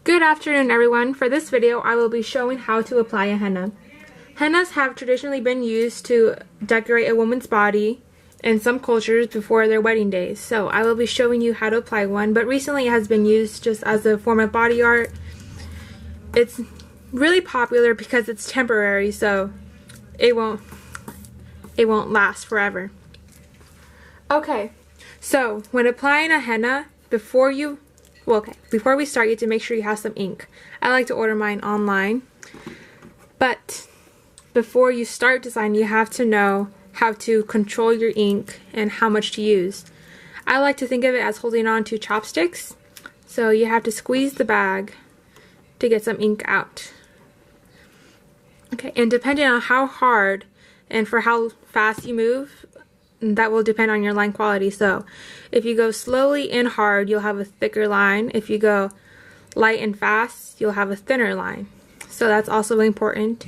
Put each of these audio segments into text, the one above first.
Good afternoon, everyone. For this video, I will be showing how to apply a henna. Hennas have traditionally been used to decorate a woman's body in some cultures before their wedding days. So I will be showing you how to apply one, but recently it has been used just as a form of body art. It's really popular because it's temporary, so it won't last forever. Okay, so when applying a henna, before we start, you have to make sure you have some ink. I like to order mine online. But before you start designing, you have to know how to control your ink and how much to use. I like to think of it as holding on to chopsticks. So you have to squeeze the bag to get some ink out. Okay, and depending on how hard and for how fast you move, that will depend on your line quality. So if you go slowly and hard, you'll have a thicker line. If you go light and fast, you'll have a thinner line. So that's also really important.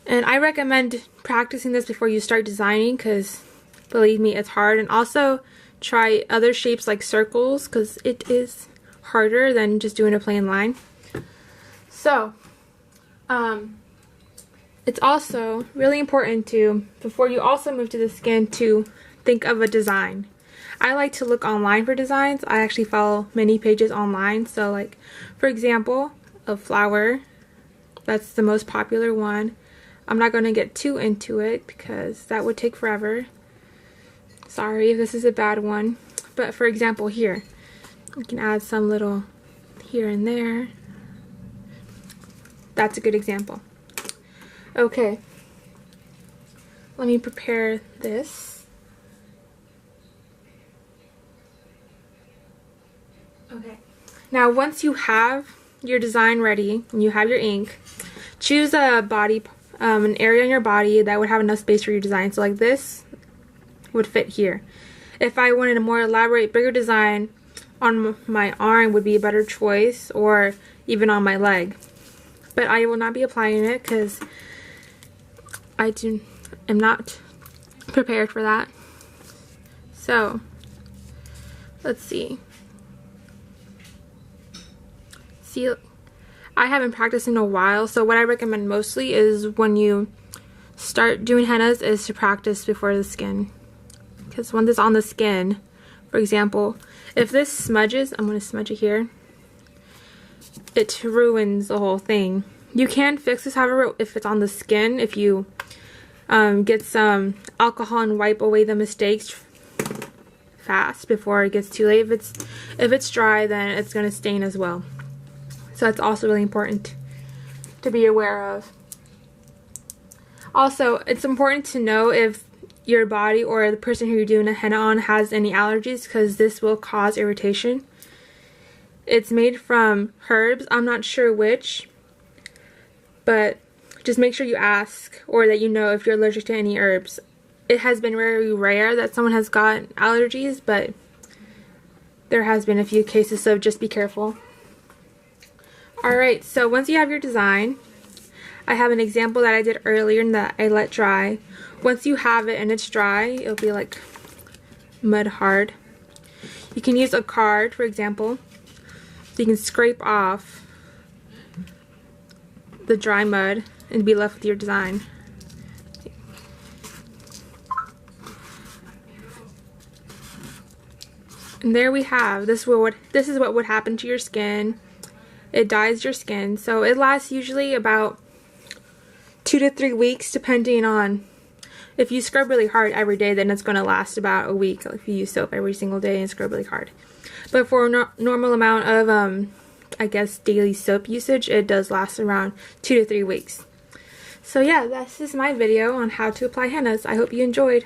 And I recommend practicing this before you start designing, because believe me, it's hard. And also try other shapes like circles, because it is harder than just doing a plain line. So it's also really important to, before you also move to the skin, to think of a design. I like to look online for designs. I actually follow many pages online. So like, for example, a flower, that's the most popular one. I'm not going to get too into it because that would take forever. Sorry if this is a bad one. But for example, here, you can add some little here and there. That's a good example. Okay, let me prepare this. Okay, now once you have your design ready and you have your ink, choose a body, an area on your body that would have enough space for your design. So like this would fit here. If I wanted a more elaborate, bigger design on my arm would be a better choice, or even on my leg. But I will not be applying it because am not prepared for that. So let's see. I haven't practiced in a while, so what I recommend mostly is when you start doing hennas is to practice before the skin. Because when this is on the skin, for example, if this smudges, I'm going to smudge it here, it ruins the whole thing. You can fix this, however, if it's on the skin, if you get some alcohol and wipe away the mistakes fast before it gets too late. If it's dry, then it's going to stain as well. So that's also really important to be aware of. Also, it's important to know if your body or the person who you're doing a henna on has any allergies, because this will cause irritation. It's made from herbs. I'm not sure which, but just make sure you ask, or that you know if you're allergic to any herbs. It has been very rare that someone has got allergies, but there has been a few cases, so just be careful. Alright, so once you have your design, I have an example that I did earlier and that I let dry. Once you have it and it's dry, it'll be like mud hard. You can use a card, for example, so you can scrape off the dry mud and be left with your design. And there we have, this is what would happen to your skin. It dyes your skin, so it lasts usually about 2 to 3 weeks, depending on, if you scrub really hard every day, then it's going to last about a week. If you use soap every single day and scrub really hard. But for a normal amount of I guess daily soap usage, it does last around 2 to 3 weeks. So yeah, this is my video on how to apply hennas. I hope you enjoyed.